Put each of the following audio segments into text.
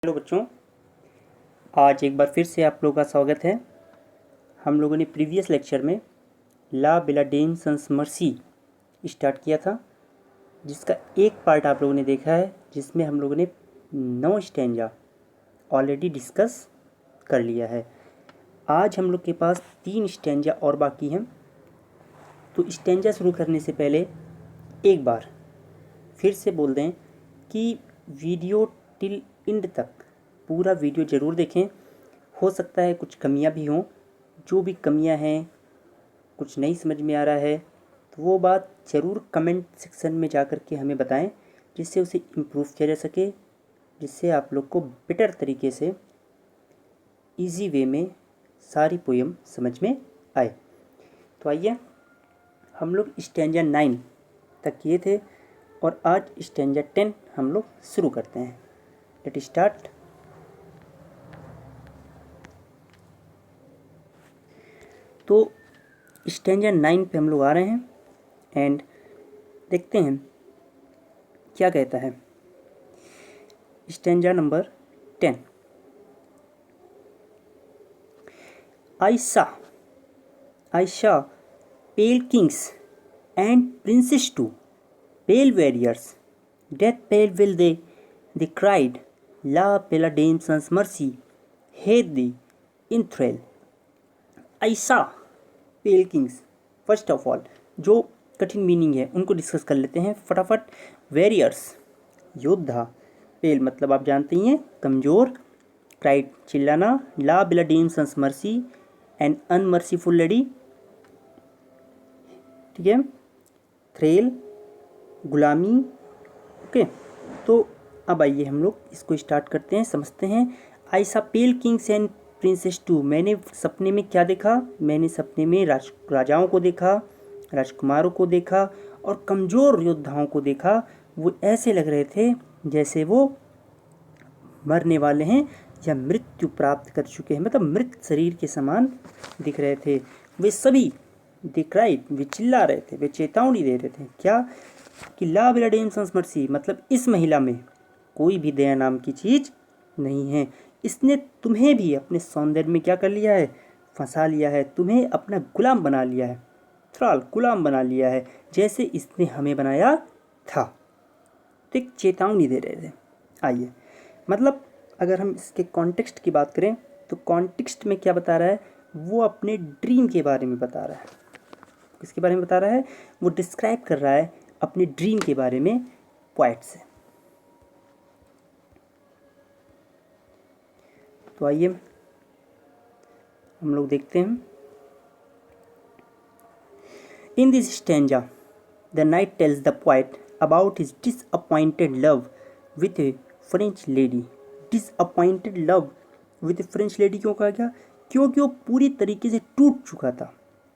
Hello बच्चों, आज एक बार फिर से आप लोगों का स्वागत है। हम लोगों ने प्रीवियस लेक्चर में ला बिलाडेम सन्स मर्सी स्टार्ट किया था, जिसका एक पार्ट आप लोगों ने देखा है, जिसमें हम लोगों ने 9 स्टैंजा ऑलरेडी डिस्कस कर लिया है। आज हम लोग के पास 3 स्टैंजा और बाकी हैं। तो स्टैंजा शुरू करने से पहले एक बार फिर से बोल दें कि वीडियो टिल एंड तक पूरा वीडियो ज़रूर देखें। हो सकता है कुछ कमियां भी हों, जो भी कमियां हैं, कुछ नहीं समझ में आ रहा है तो वो बात ज़रूर कमेंट सेक्शन में जा कर के हमें बताएं, जिससे उसे इम्प्रूव किया जा सके, जिससे आप लोग को बेटर तरीके से इजी वे में सारी पोएम समझ में आए। तो आइए, हम लोग स्टैंजा 9 तक किए थे और आज स्टैंजा 10 हम लोग शुरू करते हैं। Let start. तो स्टैंजा 9 पे हम लोग आ रहे हैं एंड देखते हैं क्या कहता है। Stanza number 10। I saw pale kings and princes too, pale warriors, death pale will they cried, La Paladin sans mercy, hate thee in thrill. I saw pale kings, first of all जो कठिन meaning है उनको discuss कर लेते हैं फटाफट। Warriors योद्धा, पेल मतलब आप जानते ही हैं कमज़ोर, क्राइड चिल्लाना, ला बिलाडीम सन्स मर्सी एंड अनमर्सीफुल लेडी, ठीक है, थ्रेल गुलामी। ओके, तो अब आइए हम लोग इसको स्टार्ट करते हैं, समझते हैं। आई सा पेल किंग्स एंड प्रिंसेस टू, मैंने सपने में क्या देखा? मैंने सपने में राजाओं को देखा, राजकुमारों को देखा और कमज़ोर योद्धाओं को देखा। वो ऐसे लग रहे थे जैसे वो मरने वाले हैं या मृत्यु प्राप्त कर चुके हैं, मतलब मृत शरीर के समान दिख रहे थे। वे सभी डिक्राइड, वे चिल्ला रहे थे, वे चेतावनी दे रहे थे क्या कि ला बिलाडेम सन्स मर्सी, मतलब इस महिला में कोई भी दया नाम की चीज़ नहीं है। इसने तुम्हें भी अपने सौंदर्य में क्या कर लिया है? फंसा लिया है, तुम्हें अपना गुलाम बना लिया है, थ्राल गुलाम बना लिया है, जैसे इसने हमें बनाया था। तो एक चेतावनी दे रहे थे। आइए, मतलब अगर हम इसके कॉन्टेक्स्ट की बात करें तो कॉन्टेक्स्ट में क्या बता रहा है? वो अपने ड्रीम के बारे में बता रहा है। किसके बारे में बता रहा है? वो डिस्क्राइब कर रहा है अपने ड्रीम के बारे में पोएट से। तो आइए हम लोग देखते हैं। इन this stanza the knight tells the poet about his disappointed love with A French lady. Disappointed love with A French lady क्यों कहा गया? क्योंकि वो पूरी तरीके से टूट चुका था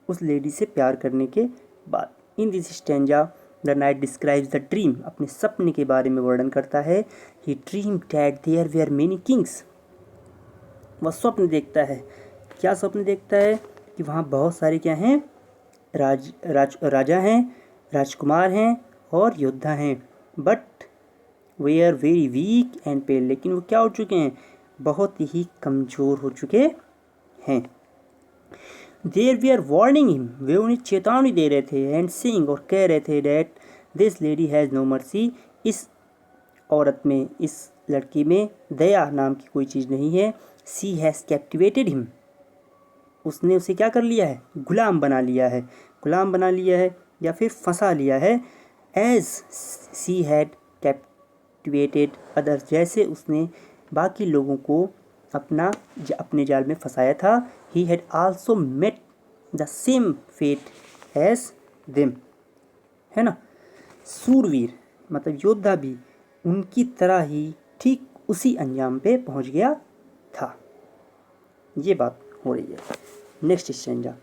उस लेडी से प्यार करने के बाद। In this stanza the knight describes the dream, अपने सपने के बारे में वर्णन करता है। He dream that there were many kings, वह स्वप्न देखता है। क्या स्वप्न देखता है? कि वहाँ बहुत सारे क्या हैं? राजा हैं, राजकुमार हैं और योद्धा हैं। But they are very weak and pale, लेकिन वो क्या हो चुके हैं? बहुत ही कमज़ोर हो चुके हैं। There we are warning him, वे उन्हें चेतावनी दे रहे थे। एंड सिंग, और कह रहे थे, that this lady has no mercy, इस औरत में, इस लड़की में दया नाम की कोई चीज़ नहीं है। सी हैज़ कैप्टिवेटेड हिम, उसने उसे क्या कर लिया है? गुलाम बना लिया है। गुलाम बना लिया है या फिर फंसा लिया है। As she had captivated others, जैसे उसने बाकी लोगों को अपने जाल में फंसाया था। He had also met the same fate as them, है ना। सूरवीर मतलब योद्धा भी उनकी तरह ही ठीक उसी अंजाम पे पहुंच गया था। ये बात हो रही है। Next stanza,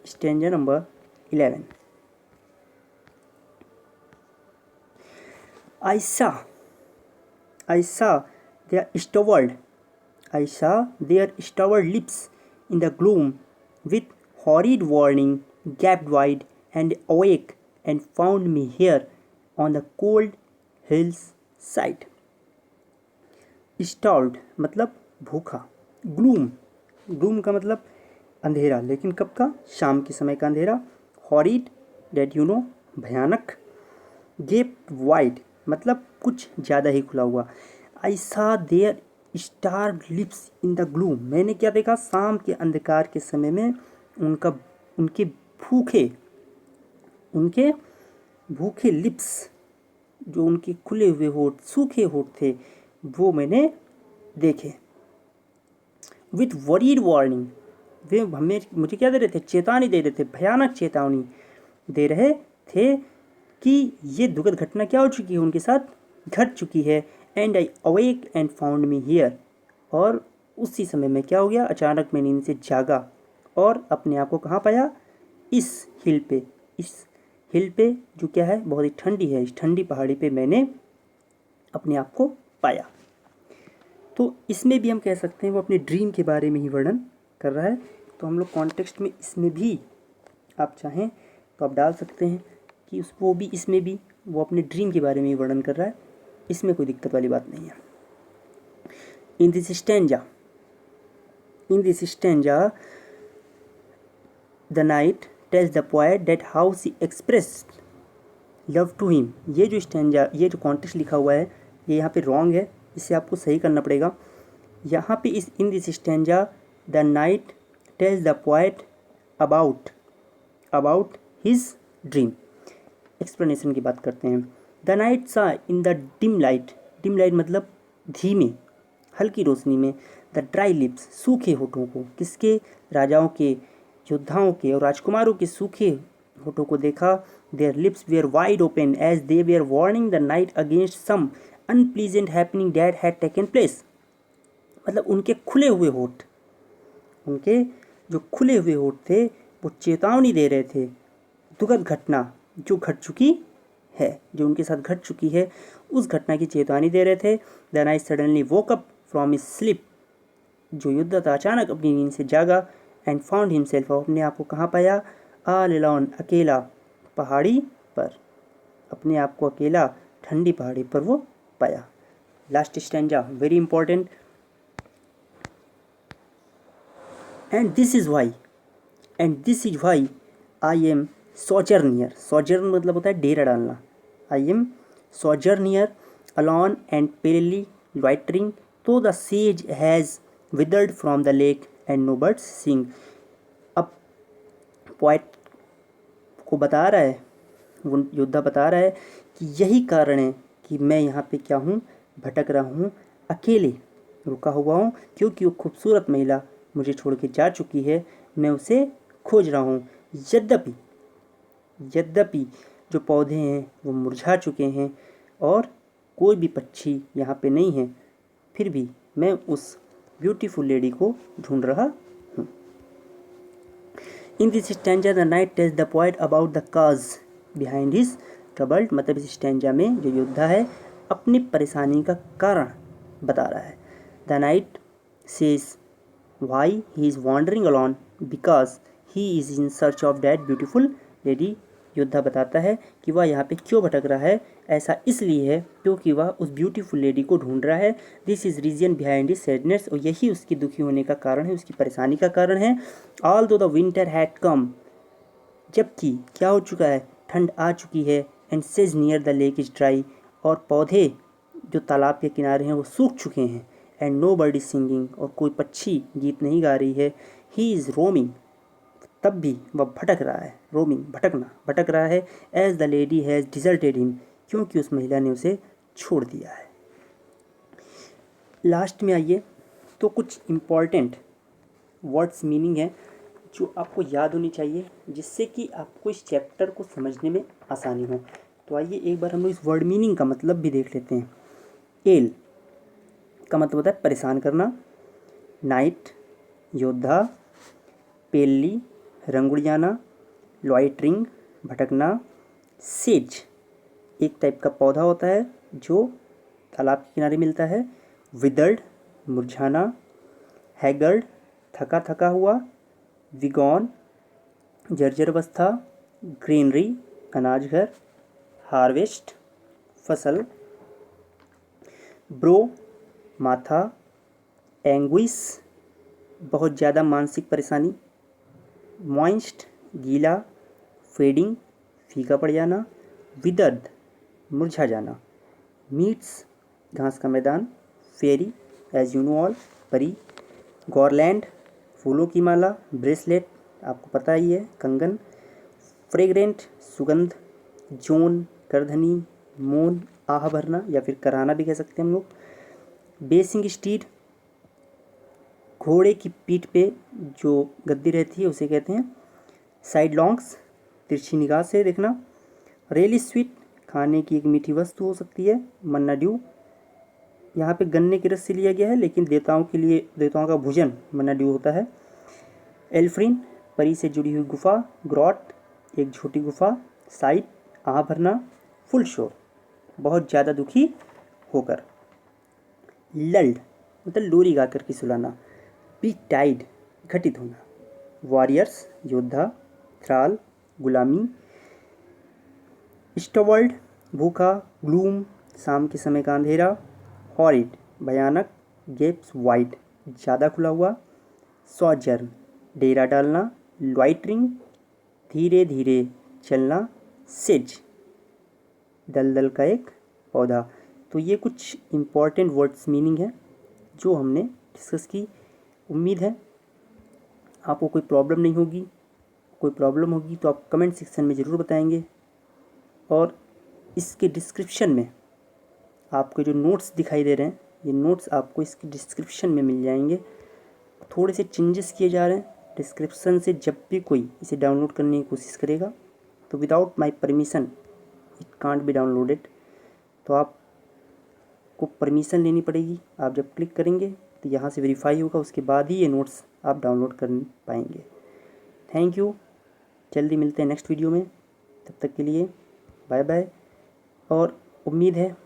stanza number 11। I saw their stolid lips in the gloom, with horrid warning gaped wide, and awake and found me here on the cold hill's side. Starved मतलब भूखा, ग्लूम, ग्लूम का मतलब अंधेरा, लेकिन कब का, शाम के समय का अंधेरा, हॉरिड डेट यू नो भयानक, गेप्ड वाइड मतलब कुछ ज़्यादा ही खुला हुआ, I saw their starved lips in the gloom, मैंने क्या देखा, शाम के अंधकार के समय में उनका उनके भूखे उनके भूखे लिप्स, जो उनके खुले हुए होठ, सूखे होठ थे, वो मैंने देखे। विथ वरीड वार्निंग, वे हमें मुझे क्या दे रहे थे, चेतावनी दे रहे थे, भयानक चेतावनी दे रहे थे कि ये दुखद घटना क्या हो चुकी है, उनके साथ घट चुकी है। And I awake and found me here, और उसी समय में क्या हो गया, अचानक मैं नींद से जागा और अपने आप को कहाँ पाया, इस हिल पे, इस हिल पे जो क्या है, बहुत ही ठंडी है, इस ठंडी पहाड़ी पे मैंने अपने आप को पाया। तो इसमें भी हम कह सकते हैं वो अपने ड्रीम के बारे में ही वर्णन कर रहा है। तो हम लोग कॉन्टेक्स्ट में इसमें भी आप चाहें तो आप डाल सकते हैं कि वो भी इसमें भी वो अपने ड्रीम के बारे में ही वर्णन कर रहा है, इसमें कोई दिक्कत वाली बात नहीं है। In this stanza the knight tells the poet that how she expressed love to him. ये जो स्टेंजा, ये जो कॉन्टेक्स्ट लिखा हुआ है, ये यहाँ पे रॉन्ग है, इसे आपको सही करना पड़ेगा। यहाँ पे इस इन this stanza the knight tells the poet about his dream. Explanation की बात करते हैं। द नाइट सा इन द डिम लाइट मतलब धीमे हल्की रोशनी में, द ड्राई लिप्स सूखे होठों को, किसके, राजाओं के, योद्धाओं के और राजकुमारों के सूखे होठों को देखा। Their lips were wide open as they were warning the knight against some unpleasant happening that had taken place, मतलब उनके खुले हुए होठ, उनके जो खुले हुए होठ थे वो चेतावनी दे रहे थे, दुखद घटना जो घट चुकी है, जो उनके साथ घट चुकी है, उस घटना की चेतावनी दे रहे थे। The night suddenly woke up from his sleep, जो योद्धा अचानक अपनी नींद से जागा, एंड फाउंड हिमसेल्फ, अपने आप को कहाँ पाया, ऑल अलोन अकेला पहाड़ी पर, अपने आप को अकेला ठंडी पहाड़ी पर वो पाया। Last stanza very important. And this is why I am sojourner, sojourn मतलब होता है डेरा डालना, I am sojourner alone and palely loitering, though the sage has withered from the lake and no birds sing। अब poet को बता रहा है, वो योद्धा बता रहा है कि यही कारण है कि मैं यहाँ पे क्या हूँ, भटक रहा हूँ, अकेले रुका हुआ हूँ, क्योंकि वो खूबसूरत महिला मुझे छोड़ के जा चुकी है, मैं उसे खोज रहा हूँ। यद्यपि जो पौधे हैं वो मुरझा चुके हैं और कोई भी पक्षी यहाँ पे नहीं है, फिर भी मैं उस ब्यूटीफुल लेडी को ढूंढ रहा हूँ। इन this stanza the knight tells the poet about the cause behind his troubled, मतलब इस स्टैंजा में जो योद्धा है अपनी परेशानी का कारण बता रहा है। The knight says why he is wandering alone because he is in search of that beautiful lady, योद्धा बताता है कि वह यहाँ पे क्यों भटक रहा है, ऐसा इसलिए है क्योंकि वह उस ब्यूटीफुल लेडी को ढूंढ रहा है। This is reason behind his sadness, और यही उसकी दुखी होने का कारण है, उसकी परेशानी का कारण है। ऑल दो द विंटर हैड कम, जबकि क्या हो चुका है, ठंड आ चुकी है। And says near the lake is dry, और पौधे जो तालाब के किनारे हैं वो सूख चुके हैं। And no bird is singing, और कोई पक्षी गीत नहीं गा रही है। ही इज़ रोमिंग, तब भी वह भटक रहा है, रोमिंग भटक रहा है। As the lady has deserted him, क्योंकि उस महिला ने उसे छोड़ दिया है। लास्ट में आइए तो कुछ इम्पॉर्टेंट वर्ड्स मीनिंग है जो आपको याद होनी चाहिए, जिससे कि आपको इस चैप्टर को समझने में आसानी हो। तो आइए एक बार हम लोग इस वर्ड मीनिंग का मतलब भी देख लेते हैं। एल का मतलब होता है परेशान करना, नाइट योद्धा, पेल्ली रंग उड़ जाना, लॉइटरिंग भटकना, सेज एक टाइप का पौधा होता है जो तालाब के किनारे मिलता है, विदर्ड मुरझाना, हैगर्ड थका थका हुआ, विगॉन जर्जर अवस्था, ग्रीनरी अनाज घर, हार्वेस्ट फसल, ब्रो माथा, एंग्विश बहुत ज़्यादा मानसिक परेशानी, मॉइस्ट गीला, फेडिंग फीका पड़ जाना, विदर्द मुरझा जाना, मीट्स घास का मैदान, फेरी एज यू नो ऑल परी, गॉरलैंड फूलों की माला, ब्रेसलेट आपको पता ही है कंगन, फ्रेग्रेंट सुगंध, जोन करधनी, मौन आह भरना या फिर कराना भी कह सकते हैं हम लोग, बेसिंग स्टीड घोड़े की पीठ पे जो गद्दी रहती है उसे कहते हैं, साइड लॉन्ग्स तिरछी निगाह से देखना, रेली स्वीट खाने की एक मीठी वस्तु हो सकती है, मन्ना ड्यू यहाँ पे गन्ने के रस से लिया गया है लेकिन देवताओं के लिए देवताओं का भोजन मन्ना ड्यू होता है, एल्फ्रिन परी से जुड़ी हुई गुफा, ग्रॉट एक छोटी गुफा, साइड आह भरना, फुल शोर बहुत ज़्यादा दुखी होकर, लल्ड मतलब लोरी गा कर के सुलाना, बी टाइड घटित होना, वॉरियर्स योद्धा, थ्राल गुलामी, स्टवर्ल्ड भूखा, ग्लूम शाम के समय का अंधेरा, हॉरिड भयानक, गेप्स वाइड ज़्यादा खुला हुआ, सॉजर्न डेरा डालना, लॉइटरिंग धीरे धीरे चलना, सेज दलदल का एक पौधा। तो ये कुछ इम्पॉर्टेंट वर्ड्स मीनिंग है जो हमने डिस्कस की। उम्मीद है आपको कोई प्रॉब्लम नहीं होगी, कोई प्रॉब्लम होगी तो आप कमेंट सेक्शन में ज़रूर बताएंगे। और इसके डिस्क्रिप्शन में आपको जो नोट्स दिखाई दे रहे हैं ये नोट्स आपको इसके डिस्क्रिप्शन में मिल जाएंगे। थोड़े से चेंजेस किए जा रहे हैं डिस्क्रिप्शन से, जब भी कोई इसे डाउनलोड करने की कोशिश करेगा तो without my permission it can't be downloaded. तो आपको परमिशन लेनी पड़ेगी। आप जब क्लिक करेंगे तो यहाँ से वेरीफाई होगा, उसके बाद ही ये नोट्स आप डाउनलोड कर पाएंगे। थैंक यू, जल्दी मिलते हैं नेक्स्ट वीडियो में। तब तक के लिए बाय बाय। और उम्मीद है